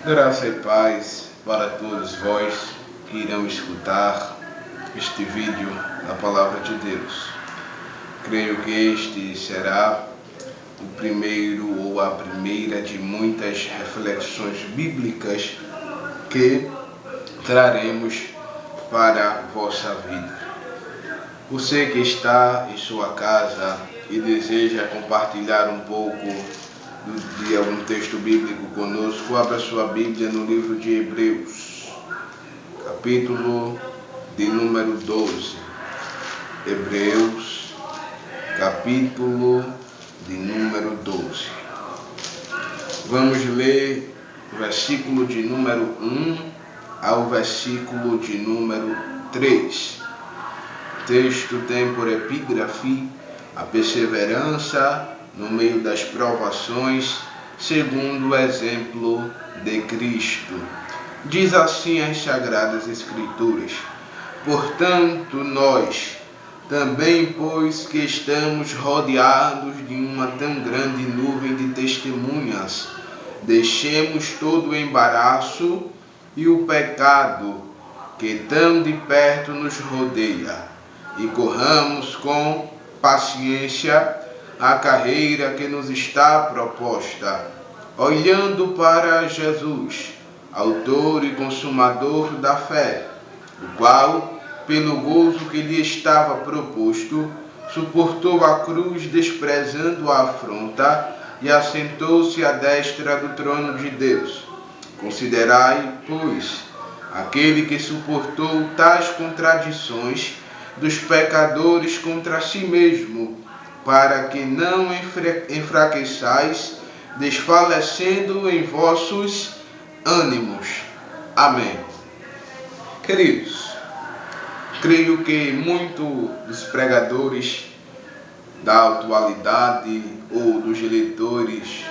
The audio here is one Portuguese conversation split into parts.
Graça e paz para todos vós que irão escutar este vídeo da Palavra de Deus. Creio que este será o primeiro ou a primeira de muitas reflexões bíblicas que traremos para a vossa vida. Você que está em sua casa e deseja compartilhar um pouco de algum texto bíblico conosco, abra sua Bíblia no livro de Hebreus, capítulo de número 12. Hebreus, capítulo de número 12. Vamos ler o versículo de número 1 ao versículo de número 3. O texto tem por epígrafe a perseverança no meio das provações, segundo o exemplo de Cristo. Diz assim as Sagradas Escrituras: portanto, nós também, pois que estamos rodeados de uma tão grande nuvem de testemunhas, deixemos todo o embaraço e o pecado que tão de perto nos rodeia, e corramos com paciência a carreira que nos está proposta, olhando para Jesus, autor e consumador da fé, o qual, pelo gozo que lhe estava proposto, suportou a cruz, desprezando a afronta, e assentou-se à destra do trono de Deus. Considerai, pois, aquele que suportou tais contradições dos pecadores contra si mesmo, para que não enfraqueçais, desfalecendo em vossos ânimos. Amém. Queridos, creio que muitos dos pregadores da atualidade ou dos leitores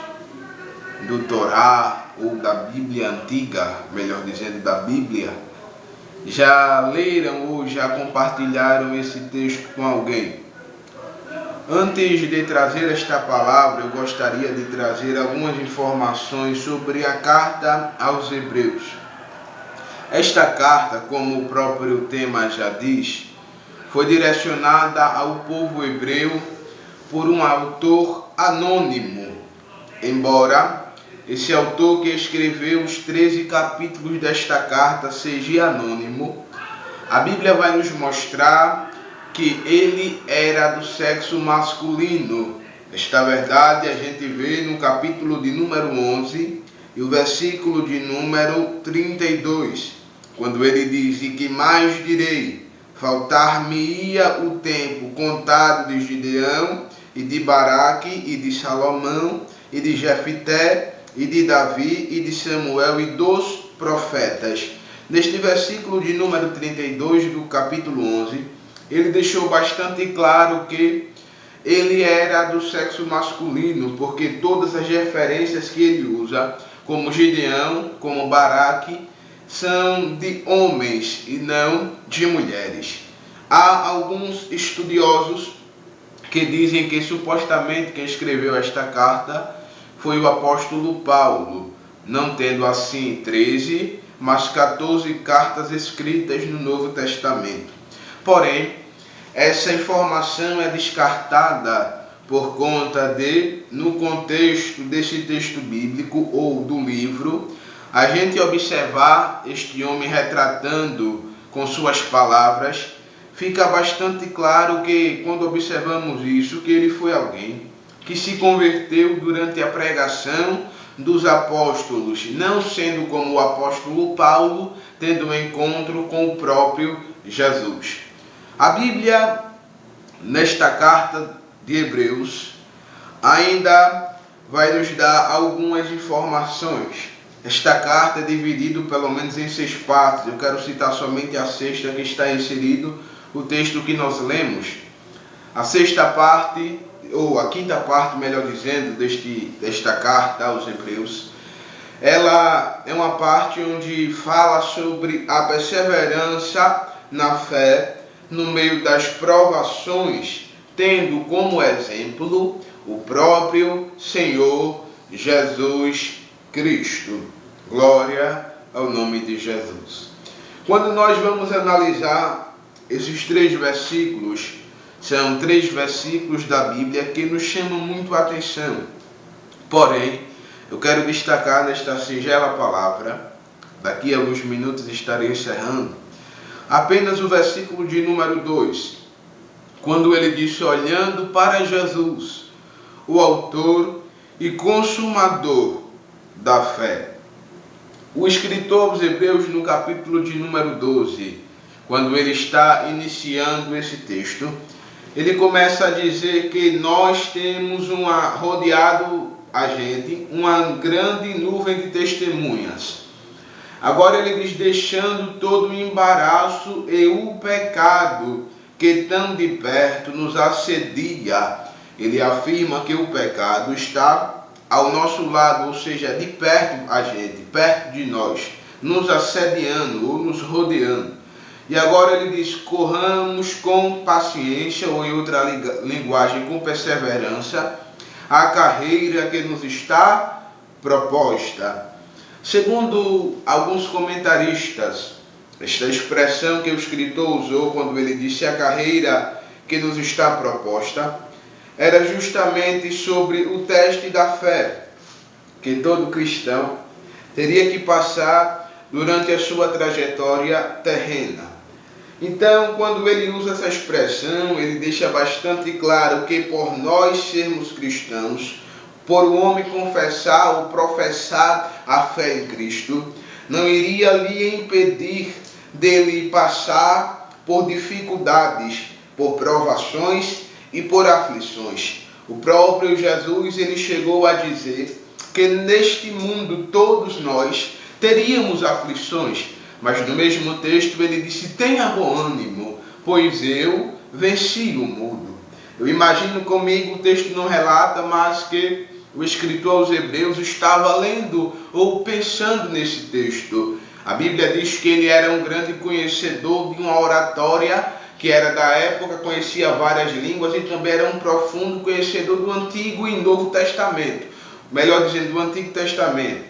do Torá ou da Bíblia antiga, melhor dizendo, da Bíblia, já leram ou já compartilharam esse texto com alguém. Antes de trazer esta palavra, eu gostaria de trazer algumas informações sobre a carta aos Hebreus. Esta carta, como o próprio tema já diz, foi direcionada ao povo hebreu por um autor anônimo. Embora esse autor que escreveu os 13 capítulos desta carta seja anônimo, a Bíblia vai nos mostrar que ele era do sexo masculino. Esta verdade a gente vê no capítulo de número 11 e o versículo de número 32, quando ele diz: e que mais direi? Faltar-me-ia o tempo contado de Gideão, e de Baraque, e de Salomão, e de Jefité, e de Davi, e de Samuel, e dos profetas. Neste versículo de número 32 do capítulo 11, ele deixou bastante claro que ele era do sexo masculino, porque todas as referências que ele usa, como Gideão, como Baraque, são de homens e não de mulheres. Há alguns estudiosos que dizem que supostamente quem escreveu esta carta foi o apóstolo Paulo, não tendo assim 13, mas 14 cartas escritas no Novo Testamento. Porém, essa informação é descartada por conta de, no contexto desse texto bíblico ou do livro, a gente observar este homem retratando com suas palavras, fica bastante claro que, quando observamos isso, que ele foi alguém que se converteu durante a pregação dos apóstolos, não sendo como o apóstolo Paulo, tendo um encontro com o próprio Jesus. A Bíblia, nesta carta de Hebreus, ainda vai nos dar algumas informações. Esta carta é dividida pelo menos em 6 partes. Eu quero citar somente a 6ª, que está inserido o texto que nós lemos. A 6ª parte, ou a 5ª parte, melhor dizendo, desta carta aos Hebreus, ela é uma parte onde fala sobre a perseverança na fé no meio das provações, tendo como exemplo o próprio Senhor Jesus Cristo. Glória ao nome de Jesus. Quando nós vamos analisar esses 3 versículos, são 3 versículos da Bíblia que nos chamam muito a atenção. Porém, eu quero destacar nesta singela palavra, daqui a alguns minutos estarei encerrando, apenas o versículo de número 2, quando ele disse: olhando para Jesus, o autor e consumador da fé. O escritor aos Hebreus, no capítulo de número 12, quando ele está iniciando esse texto, ele começa a dizer que nós temos rodeado a gente uma grande nuvem de testemunhas. Agora ele diz: deixando todo o embaraço e o pecado que tão de perto nos assedia. Ele afirma que o pecado está ao nosso lado, ou seja, de perto a gente, perto de nós, nos assediando ou nos rodeando. E agora ele diz: corramos com paciência, ou em outra linguagem, com perseverança, a carreira que nos está proposta. Segundo alguns comentaristas, esta expressão que o escritor usou quando ele disse a carreira que nos está proposta, era justamente sobre o teste da fé que todo cristão teria que passar durante a sua trajetória terrena. Então, quando ele usa essa expressão, ele deixa bastante claro que por nós sermos cristãos, por o homem confessar ou professar a fé em Cristo, não iria lhe impedir dele passar por dificuldades, por provações e por aflições. O próprio Jesus, ele chegou a dizer que neste mundo todos nós teríamos aflições, mas no mesmo texto ele disse: tenha bom ânimo, pois eu venci o mundo. Eu imagino comigo, o texto não relata, mas que o escritor aos Hebreus estava lendo ou pensando nesse texto. A Bíblia diz que ele era um grande conhecedor de uma oratória que era da época, conhecia várias línguas e também era um profundo conhecedor do Antigo e Novo Testamento. Melhor dizendo, do Antigo Testamento.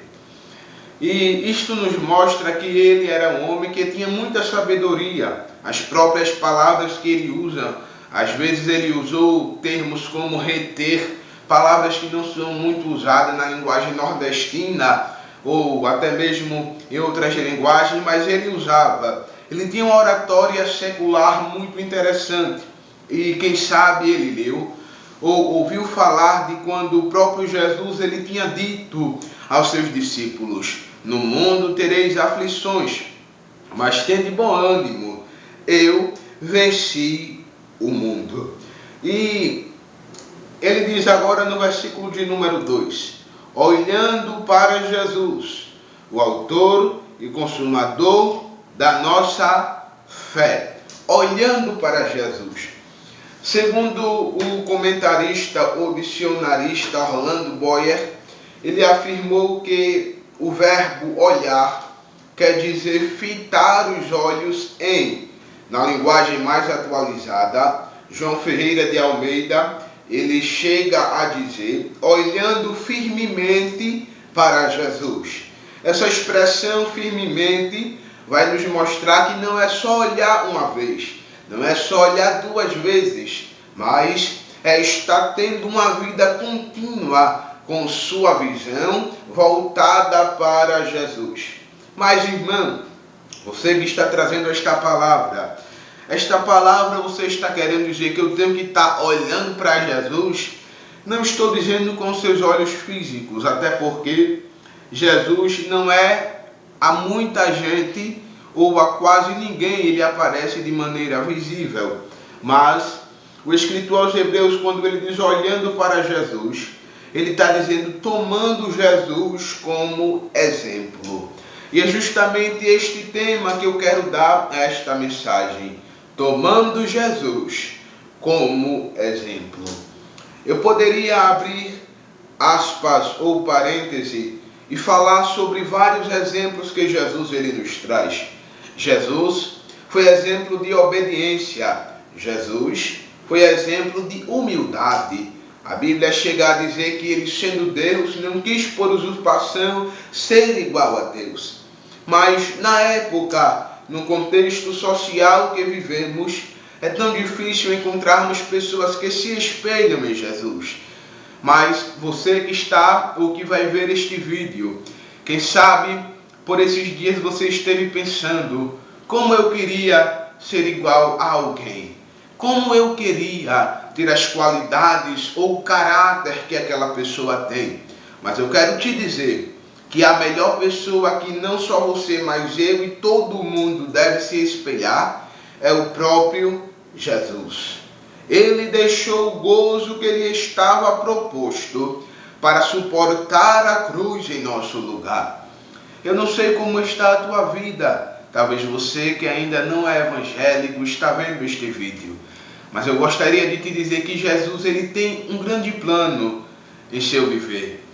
E isto nos mostra que ele era um homem que tinha muita sabedoria. As próprias palavras que ele usa, às vezes ele usou termos como reter, palavras que não são muito usadas na linguagem nordestina ou até mesmo em outras linguagens, mas ele usava. Ele tinha uma oratória secular muito interessante. E quem sabe ele leu ou ouviu falar de quando o próprio Jesus ele tinha dito aos seus discípulos: no mundo tereis aflições, mas tende bom ânimo, eu venci o mundo. E ele diz agora no versículo de número 2, olhando para Jesus, o autor e consumador da nossa fé. Olhando para Jesus. Segundo o comentarista ou dicionarista Orlando Boyer, ele afirmou que o verbo olhar quer dizer fitar os olhos em. Na linguagem mais atualizada, João Ferreira de Almeida, ele chega a dizer olhando firmemente para Jesus. Essa expressão firmemente vai nos mostrar que não é só olhar uma vez, não é só olhar 2 vezes, mas é estar tendo uma vida contínua com sua visão voltada para Jesus. Mas, irmão, você que está trazendo esta palavra você está querendo dizer que eu tenho que estar olhando para Jesus? Não estou dizendo com seus olhos físicos, até porque Jesus não é a muita gente ou a quase ninguém ele aparece de maneira visível. Mas o escritor aos Hebreus, quando ele diz olhando para Jesus, ele está dizendo tomando Jesus como exemplo. E é justamente este tema que eu quero dar a esta mensagem. Tomando Jesus como exemplo. Eu poderia abrir aspas ou parêntese e falar sobre vários exemplos que Jesus ele nos traz. Jesus foi exemplo de obediência. Jesus foi exemplo de humildade. A Bíblia chega a dizer que ele, sendo Deus, não quis por usurpação ser igual a Deus. Mas na época, no contexto social que vivemos, é tão difícil encontrarmos pessoas que se espelham em Jesus. Mas você que está ou que vai ver este vídeo, quem sabe por esses dias você esteve pensando: como eu queria ser igual a alguém, como eu queria ter as qualidades ou o caráter que aquela pessoa tem. Mas eu quero te dizer que a melhor pessoa que não só você, mas eu e todo mundo deve se espelhar é o próprio Jesus. Ele deixou o gozo que lhe estava proposto para suportar a cruz em nosso lugar. Eu não sei como está a tua vida. Talvez você que ainda não é evangélico está vendo este vídeo. Mas eu gostaria de te dizer que Jesus ele tem um grande plano em seu viver.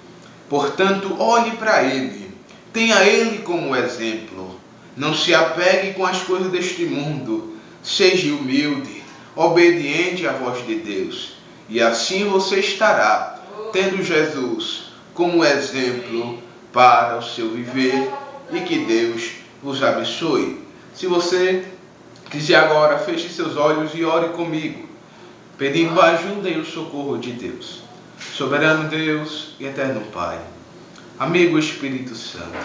Portanto, olhe para ele. Tenha ele como exemplo. Não se apegue com as coisas deste mundo. Seja humilde, obediente à voz de Deus. E assim você estará tendo Jesus como exemplo para o seu viver. E que Deus vos abençoe. Se você quiser agora, feche seus olhos e ore comigo, pedindo a ajuda e o socorro de Deus. Soberano Deus e eterno Pai, amigo Espírito Santo,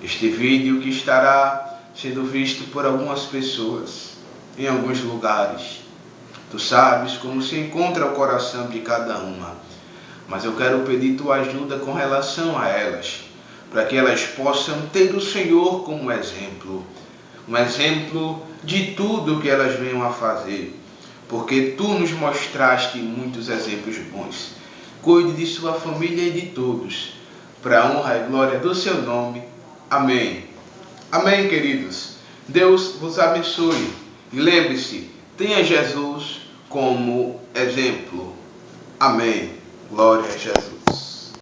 este vídeo que estará sendo visto por algumas pessoas, em alguns lugares, Tu sabes como se encontra o coração de cada uma, mas eu quero pedir Tua ajuda com relação a elas, para que elas possam ter o Senhor como exemplo, um exemplo de tudo que elas venham a fazer, porque Tu nos mostraste muitos exemplos bons. Cuide de sua família e de todos, para a honra e glória do seu nome. Amém. Amém, queridos. Deus vos abençoe. E lembre-se, tenha Jesus como exemplo. Amém. Glória a Jesus.